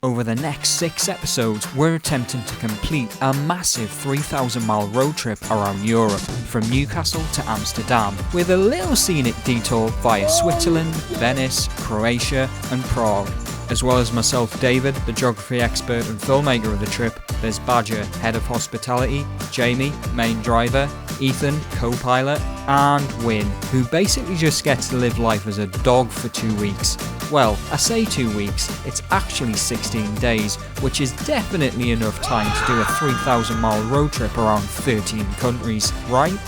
Over the next 6 episodes, we're attempting to complete a massive 3,000-mile road trip around Europe, from Newcastle to Amsterdam, with a little scenic detour via Switzerland, Venice, Croatia and Prague. As well as myself, David, the geography expert and filmmaker of the trip, there's Badger, head of hospitality, Jamie, main driver, Ethan, co-pilot, and Win, who basically just gets to live life as a dog for 2 weeks. Well, I say 2 weeks, it's actually 16 days, which is definitely enough time to do a 3,000-mile road trip around 13 countries, right?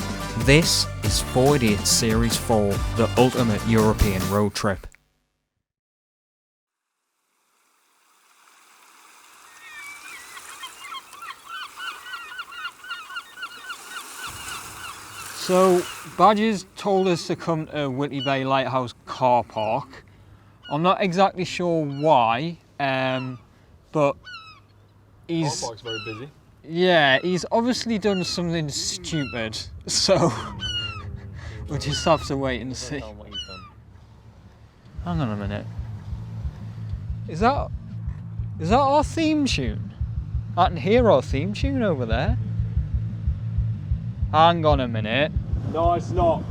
This is 4 Idiots Series 4, the ultimate European road trip. So, Badger's told us to come to Whitley Bay Lighthouse car park. I'm not exactly sure why, but he's... Car park's very busy. Yeah, he's obviously done something stupid, so we'll just have to wait and see. Hang on a minute. Is that our theme tune? I can hear our theme tune over there. Hang on a minute. No, it's not.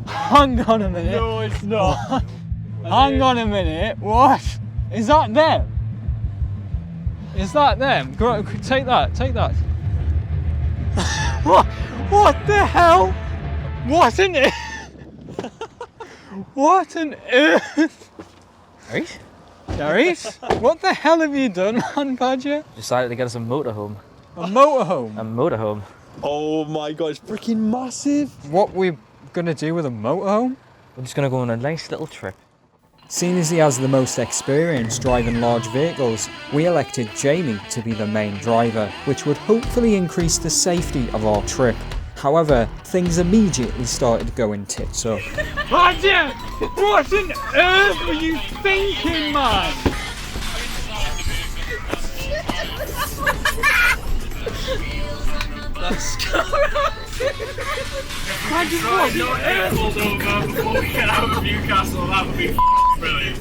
Hang on a minute. No, it's not. Hang on a minute. What? Is that them? Is that them? Go, take that. Take that. What the hell? What on earth? What on earth? Right? Darius? What the hell have you done, man, Badger? Decided to get us a motorhome. A motorhome? A motorhome. Oh my god, it's freaking massive. What we're gonna do with a motorhome? We're just gonna go on a nice little trip. Seeing as he has the most experience driving large vehicles, we elected Jamie to be the main driver, which would hopefully increase the safety of our trip. However, things immediately started going tits up. Badger! What on earth were you thinking, man? Let's go around. Right, no air pulled over before we get out of Newcastle. That would be brilliant.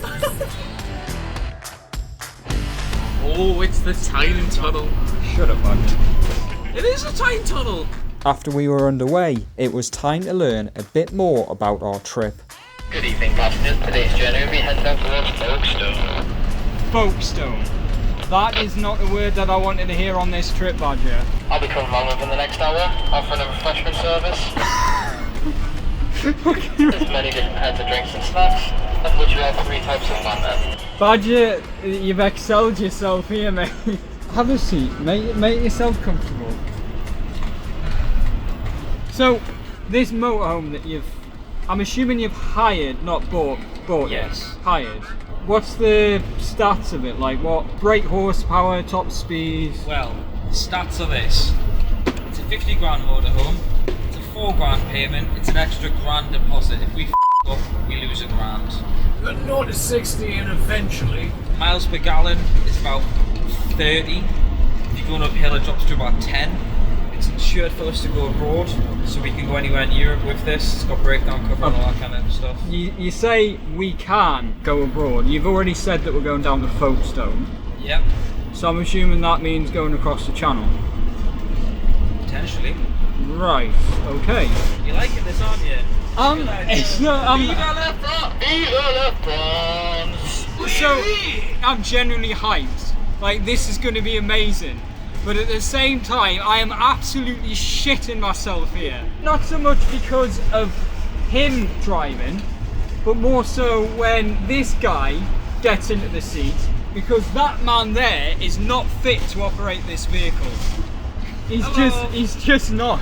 Oh, it's the Tyne Tunnel. Shut up, Badger. It is a Tyne Tunnel. After we were underway, it was time to learn a bit more about our trip. Good evening, passengers. Today's journey will be heading down towards Folkestone. Folkestone. That is not the word that I wanted to hear on this trip, Badger. I'll be coming along within the next hour, offering a refreshment service. There's many different kinds of drinks and snacks, of which we have 3 types of fun then. Badger, you've excelled yourself here, mate. Have a seat, make yourself comfortable. So, this motorhome that I'm assuming you've hired, not bought Yes. it, hired. What's the stats of it? Like what? Brake horsepower, top speed? Well, the stats are this. It's a 50 grand motorhome. It's a 4 grand payment. It's an extra grand deposit. If we up, we lose a grand. But 0 to 60 and eventually. Miles per gallon is about 30. If you're going uphill, it drops to about 10. It's insured for us to go abroad, so we can go anywhere in Europe with this. It's got breakdown cover and all that kind of stuff. You say we can go abroad. You've already said that we're going down to Folkestone. Yep. So I'm assuming that means going across the channel. Potentially. Right, okay. You're liking this, aren't you? It's not, Viva la France! Viva la France! So, I'm genuinely hyped. Like, this is going to be amazing. But at the same time, I am absolutely shitting myself here. Not so much because of him driving, but more so when this guy gets into the seat, because that man there is not fit to operate this vehicle. He's just not.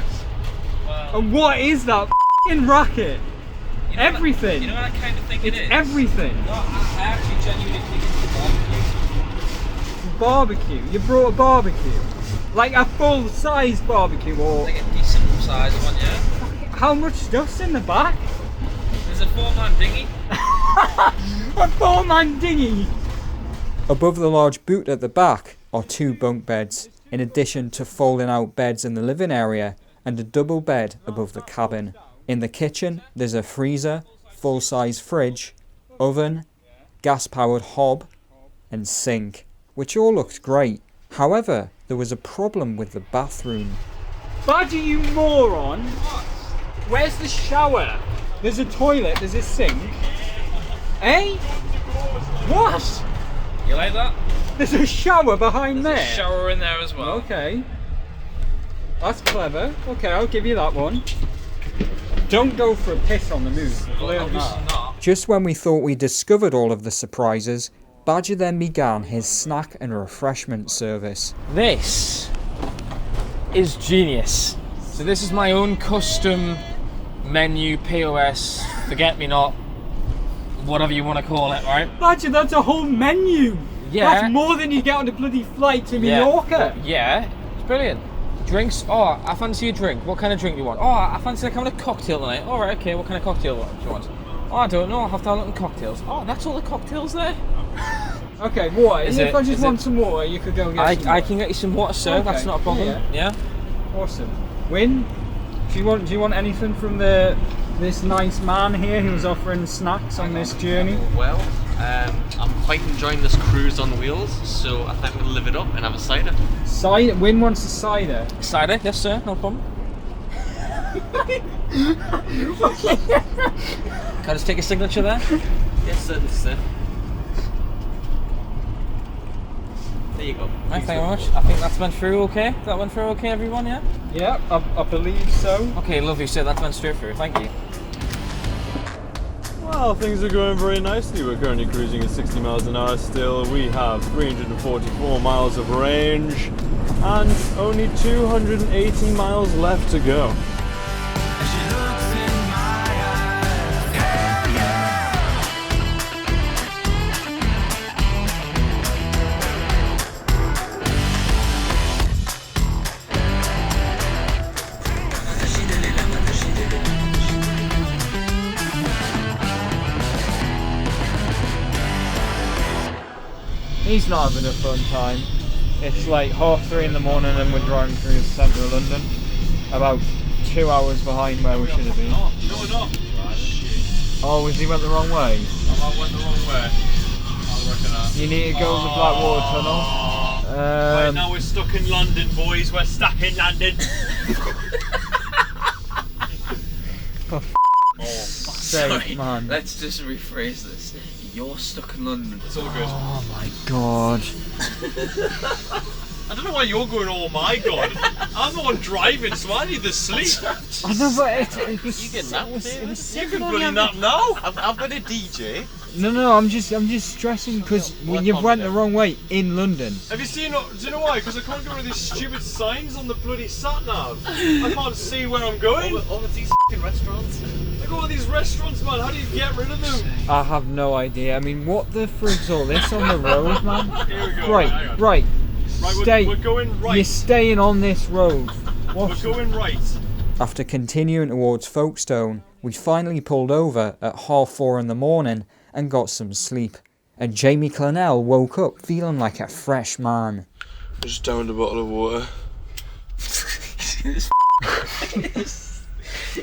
Well, And what is that f***ing racket? you know Everything. What, you know what I kind of think It's it is? everything. No, I actually genuinely think it's the barbecue. Barbecue. You brought a barbecue. Like a full-size barbecue, or Like a decent size one, yeah? how much stuff's in the back? There's a 4-man dinghy. A 4-man dinghy! Above the large boot at the back are 2 bunk beds, in addition to folding out beds in the living area and a double bed above the cabin. In the kitchen, there's a freezer, full-size fridge, oven, gas-powered hob, and sink. which all looked great. However, there was a problem with the bathroom. Paddy, you moron! Where's the shower? There's a toilet, there's a sink. Eh? What? You like that? There's a shower behind There's there. a shower in there as well. Okay. That's clever. Okay, I'll give you that one. Don't go for a piss on the move. Learn that. Not. Just when we thought we discovered all of the surprises, Badger then began his snack and refreshment service. This is genius. So this is my own custom menu, POS, forget-me-not, whatever you want to call it, right? Badger, that's a whole menu. Yeah. That's more than you get on a bloody flight to Mallorca. Yeah, it's brilliant. Drinks, oh, I fancy a drink. What kind of drink do you want? Oh, I fancy like having a cocktail tonight. All right, okay, what kind of cocktail do you want? Oh, I don't know, I'll have to have a look at cocktails. Oh, that's all the cocktails there? Okay, water. Is If it- I just is want it- some water, you could go and get some I water. can get you some water, sir, that's Okay, not a problem. yeah. Yeah? Awesome. Win, do you want anything from this nice man here who's offering snacks on this journey? Well, I'm quite enjoying this cruise on wheels, so I think I'm gonna live it up and have a cider. Cider. Win wants a cider. Cider, yes sir, no problem. Can I just take a signature there? Yes, sir. There you go. Right, thank you very much. I think that's went through okay. That went through okay, everyone, yeah? Yeah, I believe so. Okay, lovely, sir, that went straight through, thank you. Well, things are going very nicely. We're currently cruising at 60 miles an hour still. We have 344 miles of range and only 280 miles left to go. He's not having a fun time. It's like 3:30 in the morning and we're driving through the centre of London. About 2 hours behind where we should have been. No, we're not. Oh, has he went the wrong way? I went the wrong way. I reckon that. You need to go to the Blackwater Tunnel. Right now we're stuck in London, boys. We're stuck in London. Sake, man. Let's just rephrase this. You're stuck in London. It's all good. Oh my god. I don't know why you're going, oh my god. I'm the one driving, so I need the sleep. I know, but it was. You can nap, David. You can bloody nap now. I've got a DJ. No, I'm just stressing because you went the wrong way in London. Have you seen, do you know why? Because I can't get rid of these stupid signs on the bloody sat-nav. I can't see where I'm going. All of these f***ing restaurants. Look at all these restaurants, man. How do you get rid of them? I have no idea. I mean, what the frig's all this on the road, man? Here we go. Right. Right, Stay. we're going right. You're staying on this road. We're What? going right. After continuing towards Folkestone, we finally pulled over at 4:30 in the morning and got some sleep. And Jamie Clennell woke up feeling like a fresh man. I just downed a bottle of water.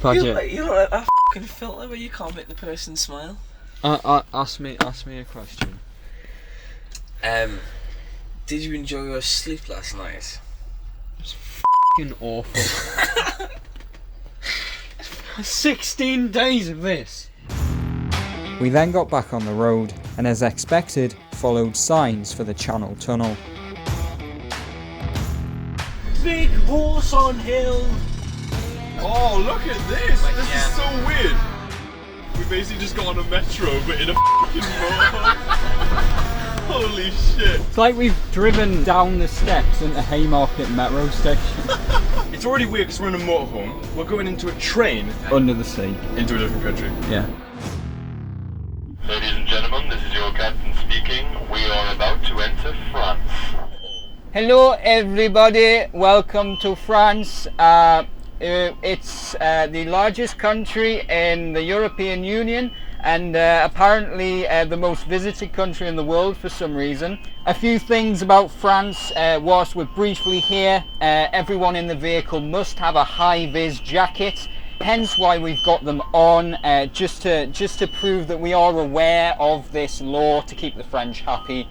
Paddy, You know like that f***ing filter where you can't make the person smile? ask me a question. Did you enjoy your sleep last night? Fucking awful. 16 days of this. We then got back on the road and, as expected, followed signs for the Channel Tunnel. Big horse on hill. Oh, look at this! This is so weird. We basically just got on a metro, but in a fucking motorhome. Holy shit! It's like we've driven down the steps into Haymarket metro station. It's already weird because we're in a motorhome. We're going into a train Under the sea. into a different country. Yeah. Ladies and gentlemen, this is your captain speaking. We are about to enter France. Hello everybody, welcome to France. It's the largest country in the European Union and apparently the most visited country in the world for some reason. A few things about France whilst we're briefly here. Everyone in the vehicle must have a high-vis jacket, hence why we've got them on, just to prove that we are aware of this law to keep the French happy.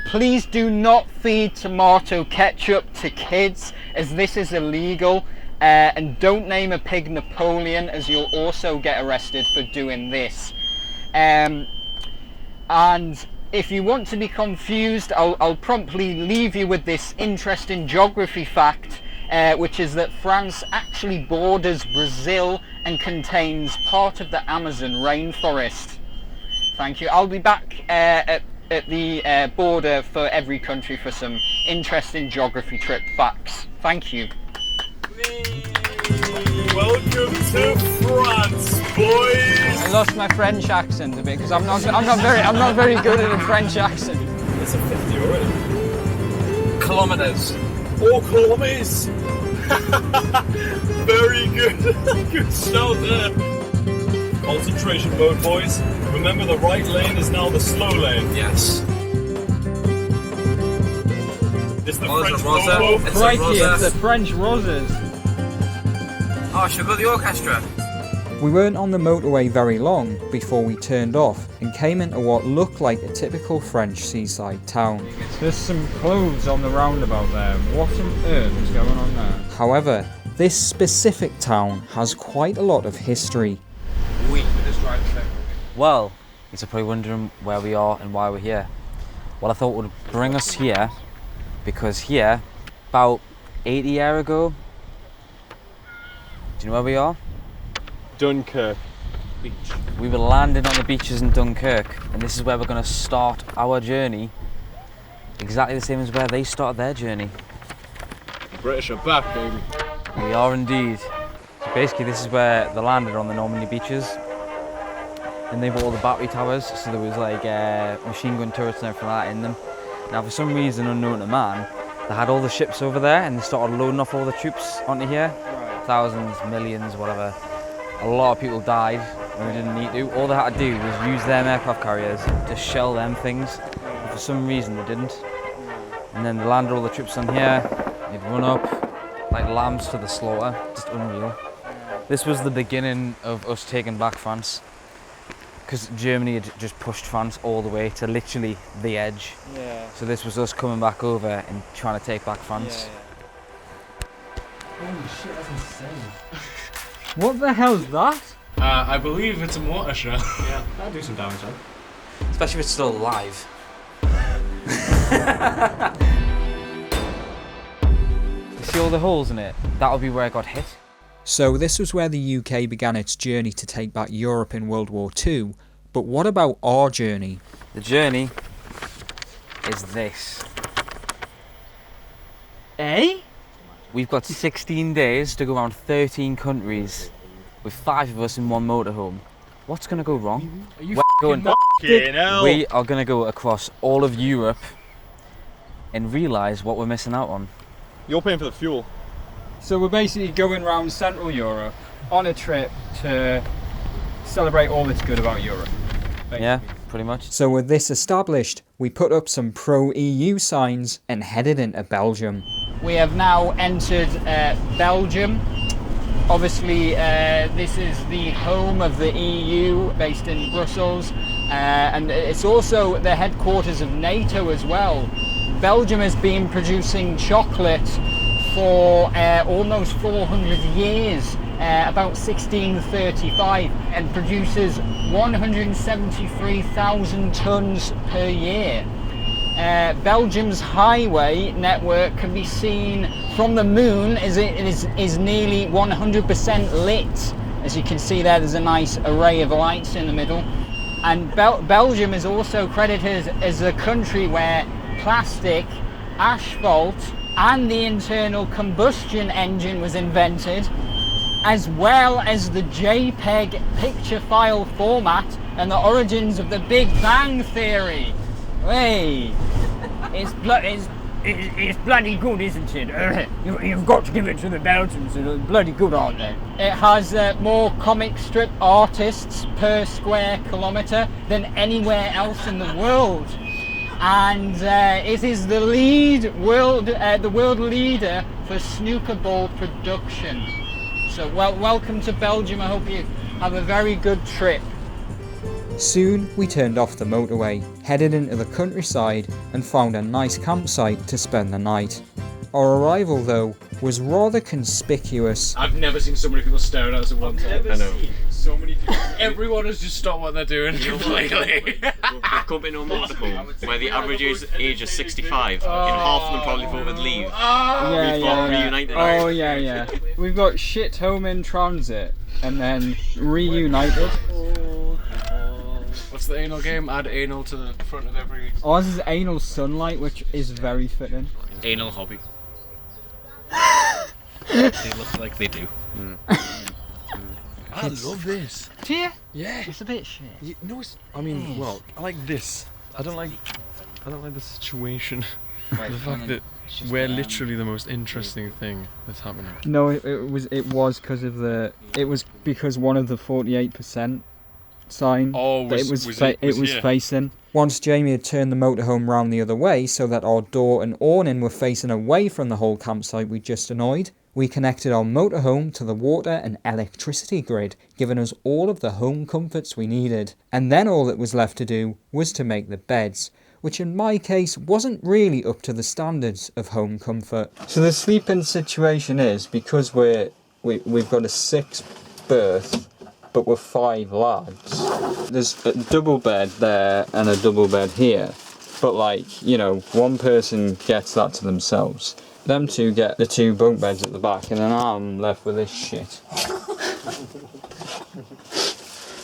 Please do not feed tomato ketchup to kids, as this is illegal. And don't name a pig Napoleon, as you'll also get arrested for doing this. And if you want to be confused, I'll promptly leave you with this interesting geography fact, which is that France actually borders Brazil and contains part of the Amazon rainforest. Thank you. I'll be back at the border for every country for some interesting geography trip facts. Thank you. Welcome to France, boys! I lost my French accent a bit because I'm not very good at a French accent. It's a 50 already. Kilometers. 4 kilometers! Very good. Good shout there. Concentration mode, boys. Remember, the right lane is now the slow lane. Yes. It's the Oh, French it's a Rosa. Volvo. It's a Crikey, it's Rosa. the French roses. Oh, should we go to the orchestra? We weren't on the motorway very long before we turned off and came into what looked like a typical French seaside town. There's some clothes on the roundabout there. What on earth is going on there? However, this specific town has quite a lot of history. Well, you're probably wondering where we are and why we're here. Well, I thought would bring us here because here, about 80 years ago, do you know where we are? Dunkirk. We were landing on the beaches in Dunkirk, and this is where we're going to start our journey, exactly the same as where they started their journey. British are back, baby. We are indeed. So basically, this is where they landed on the Normandy beaches. And they bought all the battery towers, so there was like machine gun turrets and everything like that in them. Now, for some reason unknown to man, they had all the ships over there and they started loading off all the troops onto here. Thousands, millions, whatever. A lot of people died when they didn't need to. All they had to do was use them aircraft carriers to shell them things. But for some reason they didn't. And then they landed all the troops on here. They'd run up like lambs to the slaughter. Just unreal. This was the beginning of us taking back France. Because Germany had just pushed France all the way to literally the edge. Yeah. So this was us coming back over and trying to take back France. Holy shit, that's insane. What the hell's that? I believe it's a mortar shell. Yeah, that'll do some damage, though. Especially if it's still alive. You see all the holes in it? That'll be where I got hit. So this was where the UK began its journey to take back Europe in World War II. But what about our journey? The journey is this. Eh? We've got 16 days to go around 13 countries with 5 of us in one motorhome. What's going to go wrong? Are you We're going, Fucking hell. we are going to go across all of Europe and realise what we're missing out on. You're paying for the fuel. So we're basically going around Central Europe on a trip to celebrate all that's good about Europe. Basically. Yeah, pretty much. So with this established, we put up some pro-EU signs and headed into Belgium. We have now entered Belgium. Obviously, this is the home of the EU, based in Brussels, and it's also the headquarters of NATO as well. Belgium has been producing chocolate for almost 400 years, about 1635, and produces 173,000 tonnes per year. Belgium's highway network can be seen from the moon as it is nearly 100% lit. As you can see there, there's a nice array of lights in the middle. And Belgium is also credited as a country where plastic, asphalt, and the internal combustion engine was invented, as well as the JPEG picture file format and the origins of the Big Bang Theory. Hey, it's bloody good, isn't it? You've got to give it to the Belgians, they're bloody good, aren't they? It has more comic strip artists per square kilometre than anywhere else in the world. And it is the world leader for snooker ball production. So welcome to Belgium. I hope you have a very good trip. Soon we turned off the motorway, headed into the countryside and found a nice campsite to spend the night. Our arrival though was rather conspicuous. I've never seen so many people staring at us at one time. I know. So many people. Everyone has just stopped what they're doing completely. Come into a motorhome where the average age is 65 and half of them probably thought would leave. We've got reunited. Oh yeah. We've got shit home in transit and then reunited. What's the anal game? Add anal to the front of every... Ours is anal sunlight, which is very fitting. Anal hobby. They look like they do. I love this. Do you? Yeah. It's a bit shit. No, I mean, well, I like this. I don't like the situation. Right, the fact that we're literally the most interesting thing that's happening. No, it was because of the. It was because one of the 48% sign. Oh, that it was facing. Once Jamie had turned the motorhome round the other way so that our door and awning were facing away from the whole campsite we just annoyed, we connected our motorhome to the water and electricity grid, giving us all of the home comforts we needed. And then all that was left to do was to make the beds, which in my case wasn't really up to the standards of home comfort. So the sleeping situation is, because we've got a 6-berth, but we're 5 lads. There's a double bed there and a double bed here. But like, you know, one person gets that to themselves. Them two get the 2 bunk beds at the back, and then I'm left with this shit.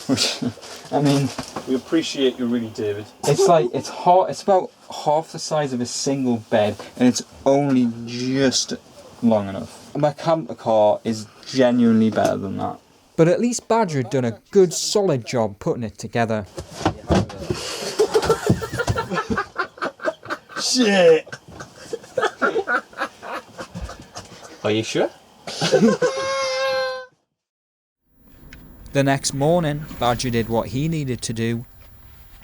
Which, I mean, We appreciate you really, David. it's like, it's about half the size of a single bed, and it's only just long enough. My camper car is genuinely better than that. But at least Badger had done a good solid job putting it together. Shit! Are you sure? The next morning, Badger did what he needed to do.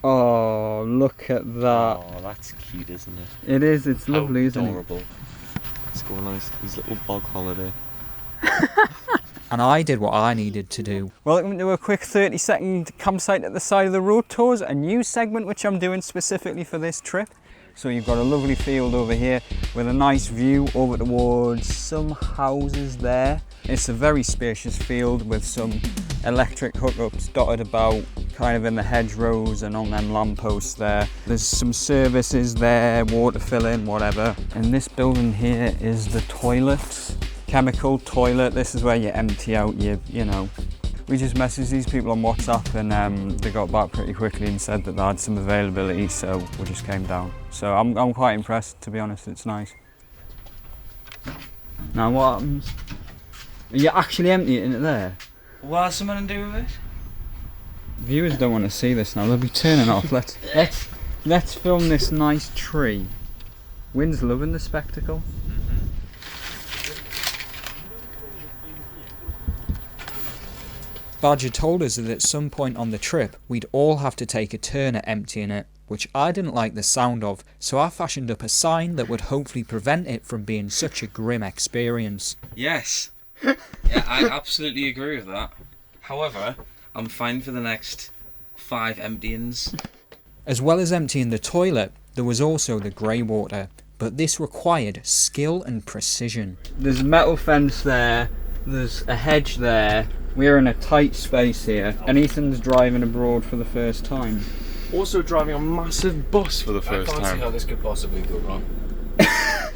Oh, look at that. Oh, that's cute, isn't it? It is, it's lovely, isn't it? Adorable. Let's go on his little bog holiday. And I did what I needed to do. Welcome to a quick 30-second campsite at the side of the road tours, a new segment which I'm doing specifically for this trip. So you've got a lovely field over here with a nice view over towards some houses there. It's a very spacious field with some electric hookups dotted about kind of in the hedgerows and on them lampposts there. There's some services there, water filling, whatever. And this building here is the toilets. Chemical toilet. This is where you empty out your, you know. We just messaged these people on WhatsApp and they got back pretty quickly and said that they had some availability, so we just came down. So I'm quite impressed, to be honest. It's nice. Now what happens? Are you actually emptying it there? What's someone to do with it? Viewers don't want to see this now. They'll be turning off. Let's film this nice tree. Wynn's loving the spectacle. Badger told us that at some point on the trip we'd all have to take a turn at emptying it, which I didn't like the sound of, so I fashioned up a sign that would hopefully prevent it from being such a grim experience. Yes. Yeah, I absolutely agree with that. However, I'm fine for the next 5 emptyings. As well as emptying the toilet, there was also the grey water, but this required skill and precision. There's a metal fence there, there's a hedge there. We're in a tight space here, and Ethan's driving abroad for the first time. Also driving a massive bus for the first I can't see how time. this could possibly go wrong. I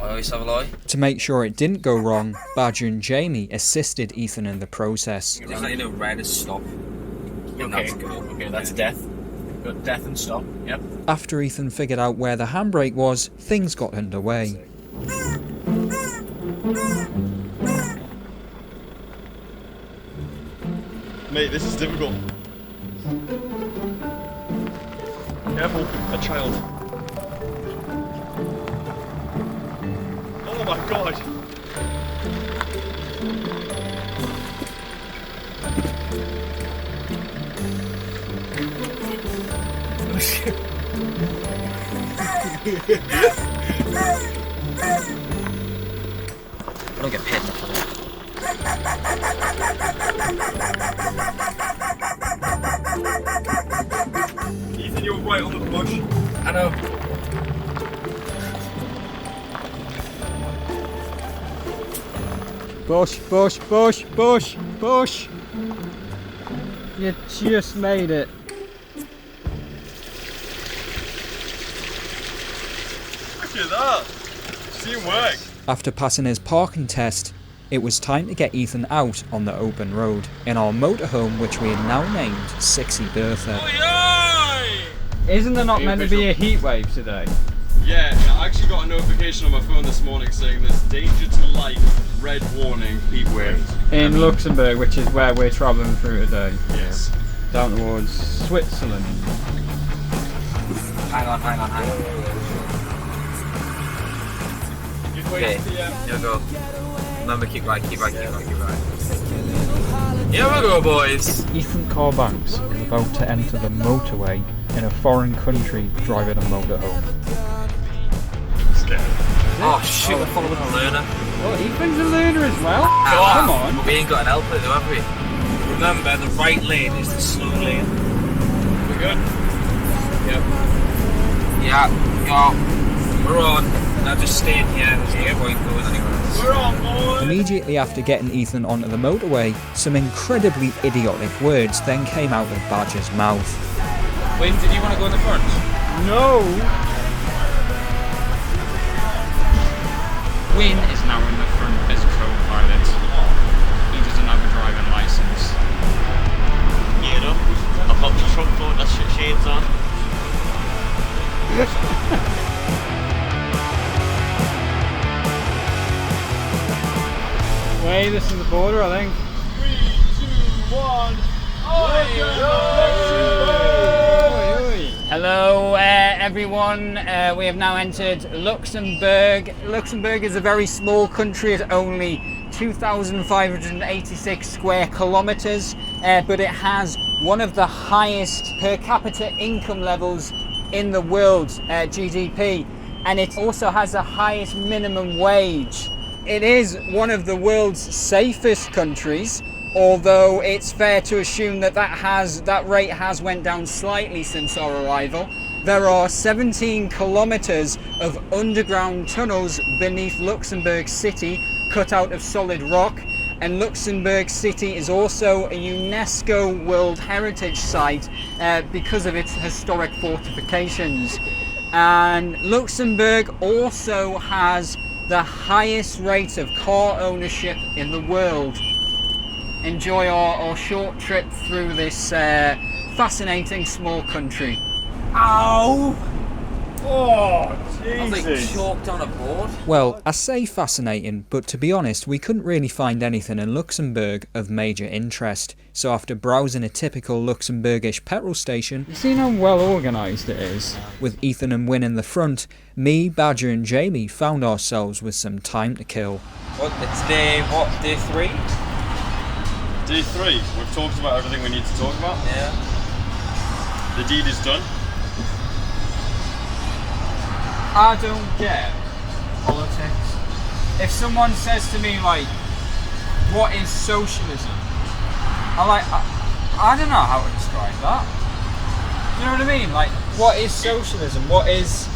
always have a lie. To make sure it didn't go wrong, Badger and Jamie assisted Ethan in the process. There's like a red is stop. Okay, That's good. okay, that's death. Got death and stop, yep. After Ethan figured out where the handbrake was, things got underway. Mate, this is difficult. Careful, a child. Oh my god! I don't get paid enough for that. Ethan, you're right on the bush. I know. Bush, bush, bush, bush, bush. You just made it. Look at that. Teamwork. After passing his parking test, it was time to get Ethan out on the open road in our motorhome, which we had now named 60 Bertha. Isn't there not meant to be a heat wave today? Yeah, I actually got a notification on my phone this morning saying there's danger to life, red warning, heat wave. In Luxembourg, which is where we're travelling through today. Yes. Down towards Switzerland. Hang on. Okay, here we go. Remember, keep right. Here we go, boys. Ethan Carbanks is about to enter the motorway in a foreign country driving a motorhome. Oh shoot, we're following a learner. Oh, Ethan's a learner as well? Come on. We ain't got an helper though, have we? Remember, the right lane is the slow lane. We good? Yep. Yeah, go. We're on. Now just stay in here. There's no point going anywhere. We're on, boys! Immediately after getting Ethan onto the motorway, some incredibly idiotic words then came out of Badger's mouth. Wayne, did you want to go in the front? No! Wayne is now in the front as co-pilot. He doesn't have a driving licence. Yeah, no. I've got the trunk phone, that's shades on. Way, this is the border, I think. 3, 2, 1. Hello everyone, we have now entered Luxembourg. Luxembourg is a very small country at only 2,586 square kilometers, but it has one of the highest per capita income levels in the world, GDP, and it also has the highest minimum wage. It is one of the world's safest countries, although it's fair to assume that that rate has went down slightly since our arrival. There are 17 kilometers of underground tunnels beneath Luxembourg City, cut out of solid rock, and Luxembourg City is also a UNESCO World Heritage Site because of its historic fortifications. And Luxembourg also has the highest rate of car ownership in the world. Enjoy our short trip through this fascinating small country. Ow! Oh, I was like Jesus. choked on a board. Well, I say fascinating, but to be honest, we couldn't really find anything in Luxembourg of major interest. So after browsing a typical Luxembourgish petrol station, You see how well organised it is? with Ethan and Wynne in the front, me, Badger and Jamie found ourselves with some time to kill. It's day 3? Day 3. We've talked about everything we need to talk about. Yeah. The deed is done. I don't get politics. If someone says to me like, what is socialism? I don't know how to describe that. You know what I mean? Like, what is socialism? What is...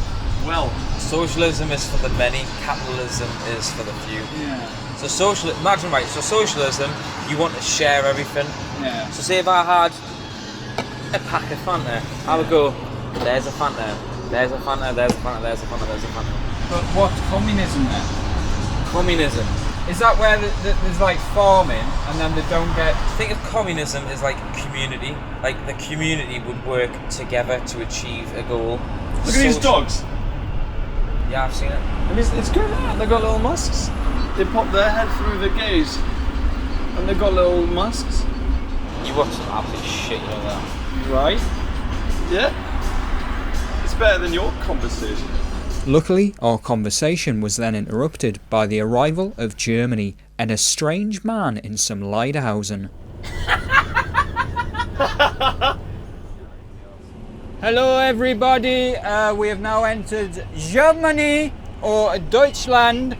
Well, socialism is for the many, capitalism is for the few. Yeah. So imagine right, so socialism, you want to share everything. Yeah. So say if I had a pack of Fanta, I would go, there's a Fanta, there's a Fanta, there's a Fanta, there's a Fanta, there's a Fanta. But what's communism then? Communism. Is that where there's like farming and then they don't get... Think of communism as like community. Like the community would work together to achieve a goal. Look at these dogs. Yeah, I've seen it. And it's good, they've got little masks. They pop their head through the gaze. And they've got little masks. You watch some absolute shit, you know that. Right? Yeah. It's better than your conversation. Luckily, our conversation was then interrupted by the arrival of Germany and a strange man in some Lederhausen. Hello everybody, we have now entered Germany or Deutschland.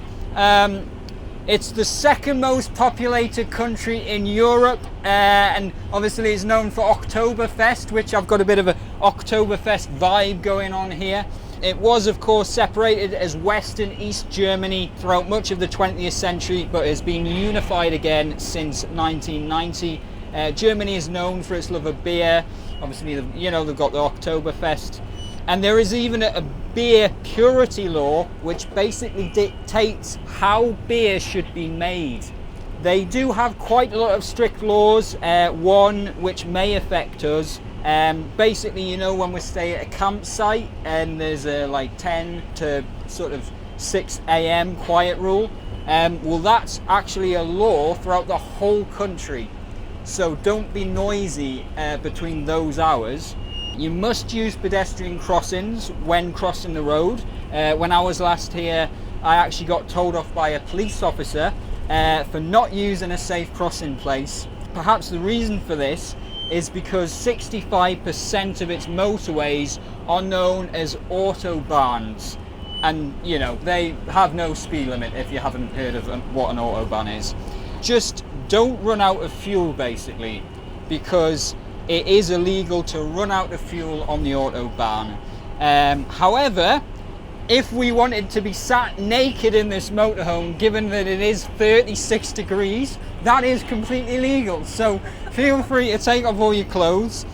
It's the second most populated country in Europe, and obviously is known for Oktoberfest, which I've got a bit of a Oktoberfest vibe going on here. It was, of course, separated as West and East Germany throughout much of the 20th century, but has been unified again since 1990. Germany is known for its love of beer. Obviously, you know, they've got the Oktoberfest. And there is even a beer purity law, which basically dictates how beer should be made. They do have quite a lot of strict laws, one which may affect us. Basically, you know, when we stay at a campsite and there's a like 10 to sort of 6 a.m. quiet rule, well, that's actually a law throughout the whole country. So don't be noisy between those hours. You must use pedestrian crossings when crossing the road. When I was last here, I actually got told off by a police officer for not using a safe crossing place. Perhaps the reason for this is because 65% of its motorways are known as Autobahns. And, you know, they have no speed limit if you haven't heard of what an Autobahn is. Just don't run out of fuel, basically, because it is illegal to run out of fuel on the Autobahn. However, if we wanted to be sat naked in this motorhome, given that it is 36 degrees, that is completely legal. So feel free to take off all your clothes.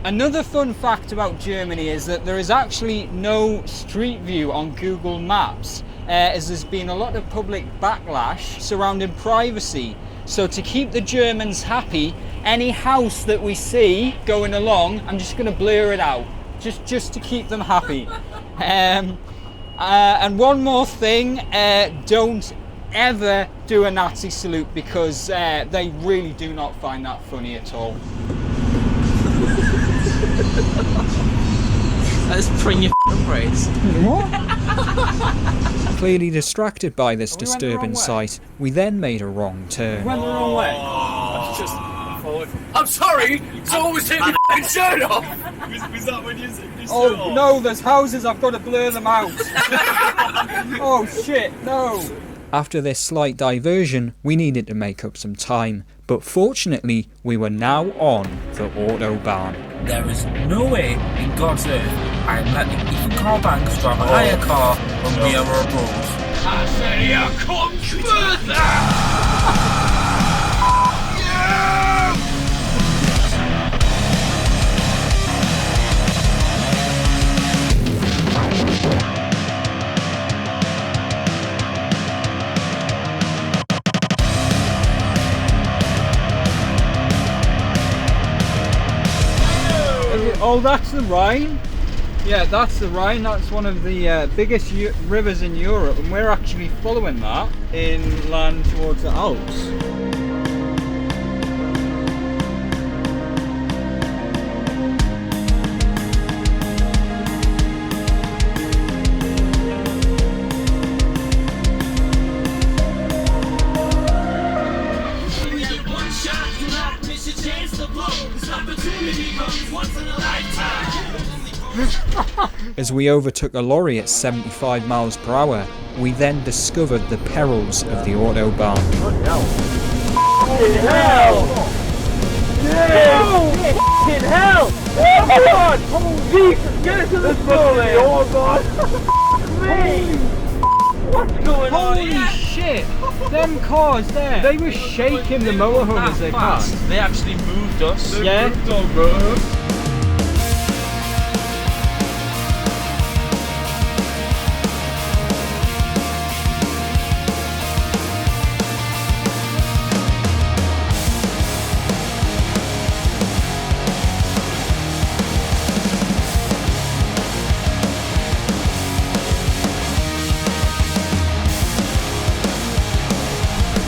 Another fun fact about Germany is that there is actually no street view on Google Maps, as there's been a lot of public backlash surrounding privacy. So to keep the Germans happy, any house that we see going along, I'm just going to blur it out, just to keep them happy. And one more thing, don't ever do a Nazi salute, because they really do not find that funny at all. Let's bring your praise. Clearly distracted by this disturbing sight, we then made a wrong turn. Went the wrong way. I'm sorry, someone was taking your shirt off. Was that when you Oh no, there's houses, I've got to blur them out. Oh shit, no. After this slight diversion, we needed to make up some time, but fortunately we were now on the Autobahn. There is no way in God's earth I am letting Ethan Carl Banks drive a hire car when we are abroad. I say you come further! Oh, that's the Rhine? Yeah, that's the Rhine. That's one of the biggest rivers in Europe, and we're actually following that inland towards the Alps. As we overtook a lorry at 75 miles per hour, we then discovered the perils of the Autobahn. Fucking hell! Yeah! Fucking hell! Oh my God! Oh Jesus! Get us to the floor there! Oh God! Me! What's going on here? Holy shit! Them cars there, they were shaking the motorhome as they passed. They actually moved us. Yeah.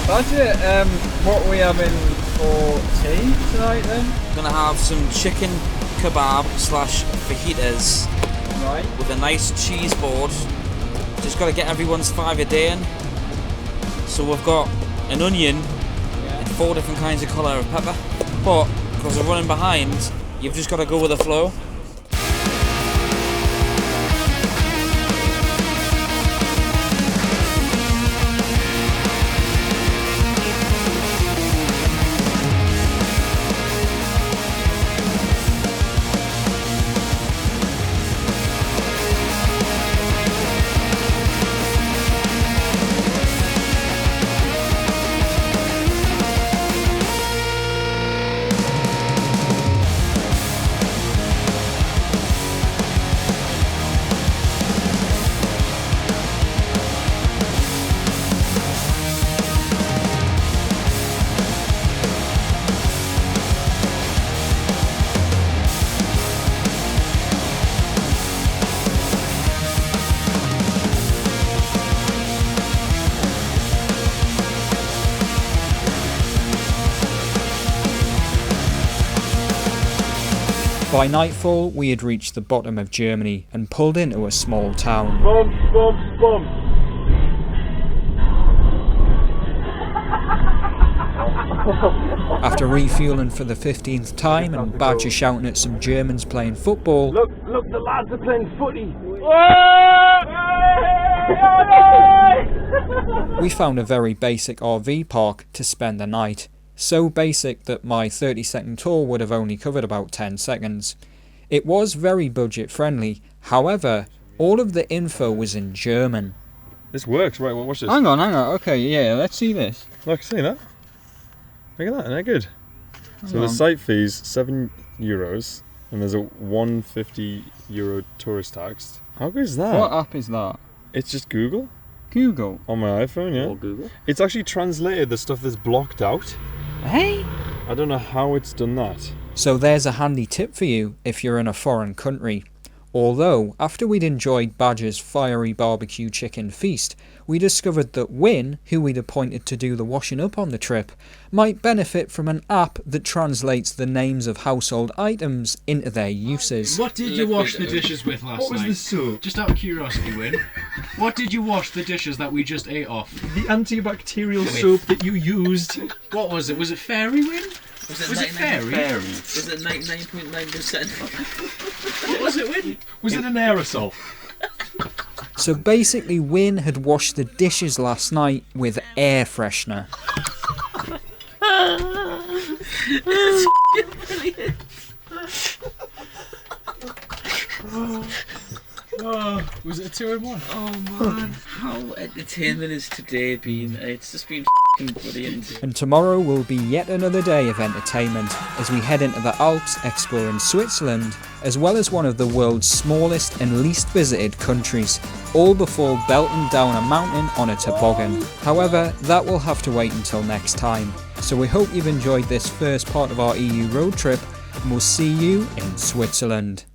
That's it. What are we having for tea tonight then? Gonna have some chicken kebab slash fajitas, Right. with a nice cheese board. Just gotta get everyone's 5 a day in. So we've got an onion and 4 different kinds of colour of pepper. But because we're running behind, you've just gotta go with the flow. By nightfall, we had reached the bottom of Germany and pulled into a small town. Bumps, bumps, bumps. After refueling for the 15th time and Badger shouting at some Germans playing football, Look, the lads are playing footy. we found a very basic RV park to spend the night. So basic that my 30-second tour would have only covered about 10 seconds. It was very budget friendly, however, all of the info was in German. This works, right? Well, watch this. Hang on, okay, yeah, let's see this. Look, see that? Look at that, isn't that good? So the site fee's €7, and there's a €150 tourist tax. How good is that? What app is that? It's just Google. Google? On my iPhone, yeah. Or Google. It's actually translated the stuff that's blocked out. Hey? I don't know how it's done that. So there's a handy tip for you if you're in a foreign country. Although, after we'd enjoyed Badger's fiery barbecue chicken feast, we discovered that Win, who we'd appointed to do the washing up on the trip, might benefit from an app that translates the names of household items into their uses. What did you wash the dishes with last night? What was the soup? Just out of curiosity, Win. What did you wash the dishes that we just ate off? The antibacterial soap that you used. What was it? Was it fairy, Win? Was it fairy? Was it 99.9%? What was it, Win? Was it an aerosol? So basically Win had washed the dishes last night with air freshener. That's brilliant. Oh, was it a 2-in-1? Oh man, how entertainment has today been? It's just been brilliant. And tomorrow will be yet another day of entertainment as we head into the Alps exploring Switzerland, as well as one of the world's smallest and least visited countries, all before belting down a mountain on a toboggan. However, that will have to wait until next time. So we hope you've enjoyed this first part of our EU road trip, and we'll see you in Switzerland.